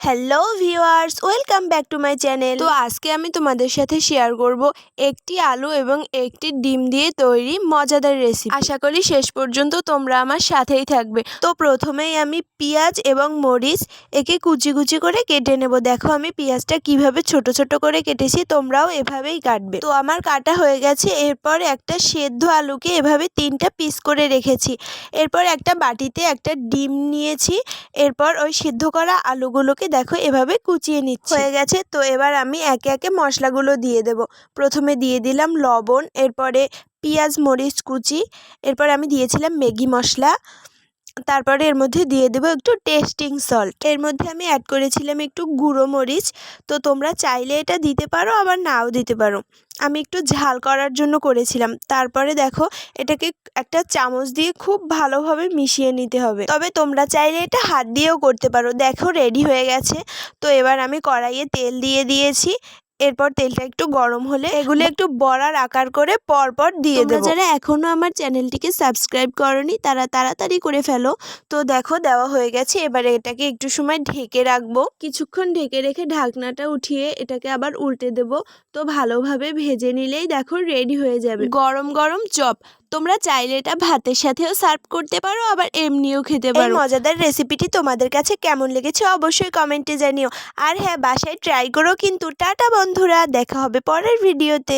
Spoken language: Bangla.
Hello viewers, welcome back to my channel. তো আজকে আমি তোমাদের সাথে শেয়ার করব একটি আলু এবং একটি ডিম দিয়ে তৈরি মজাদার রেসিপি। আশা করি শেষ পর্যন্ত তোমরা আমার সাথেই থাকবে। তো প্রথমেই আমি পেঁয়াজ এবং মরিচ একে কুচি কুচি করে কেটে নেব। দেখো আমি পেঁয়াজটা কিভাবে ছোট ছোট করে কেটেছি, তোমরাও এভাবেই কাটবে। তো আমার কাটা হয়ে গেছে। এরপর একটা সেদ্ধ আলুকে এভাবে 3টা পিস করে রেখেছি। এরপর একটা বাটিতে একটা ডিম নিয়েছি। এরপর ওই সিদ্ধ করা আলুগুলোকে দেখো এভাবে কুচিয়ে নিচ্ছি। হয়ে গেছে। তো এবার আমি একে একে মশলাগুলো দিয়ে দেব। প্রথমে দিয়ে দিলাম লবণ, এরপরে পেঁয়াজ মরিচ কুচি, এরপর আমি দিয়েছিলাম ম্যাগি মশলা, তারপরে এর মধ্যে দিয়ে দেবো একটু টেস্টিং সল্ট। এর মধ্যে আমি অ্যাড করেছিলাম একটু গুঁড়ো মরিচ। তো তোমরা চাইলে এটা দিতে পারো, আবার নাও দিতে পারো। আমি একটু ঝাল করার জন্য করেছিলাম। তারপরে দেখো এটাকে একটা চামচ দিয়ে খুব ভালোভাবে মিশিয়ে নিতে হবে। তবে তোমরা চাইলে এটা হাত দিয়েও করতে পারো। দেখো রেডি হয়ে গেছে। তো এবার আমি কড়াইয়ে তেল দিয়ে দিয়েছি। এরপর তেলটা একটু গরম হলে এগুলো একটু বড়ার আকার করে পরপর দিয়ে দেবো। যারা এখনো আমার চ্যানেলটিকে সাবস্ক্রাইব করনি তারা তাড়াতাড়ি করে ফেলো। তো দেখো দেওয়া হয়ে গেছে। এবারে এটাকে একটু সময় ঢেকে রাখবো। কিছুক্ষণ ঢেকে রেখে ঢাকনাটা উঠিয়ে এটাকে আবার উল্টে দেব। তো ভালোভাবে ভেজে নিলেই দেখো রেডি হয়ে যাবে গরম গরম চপ। তোমরা চাইলে এটা ভাতের সাথেও সার্ভ করতে পারো, আবার এমনিও খেতে পারো। এই মজাদার রেসিপিটি তোমাদের কাছে কেমন লেগেছে অবশ্যই কমেন্টে জানিও। আর হ্যাঁ, বাসায় ট্রাই করো কিন্তু। টাটা বন্ধুরা, দেখা হবে পরের ভিডিওতে।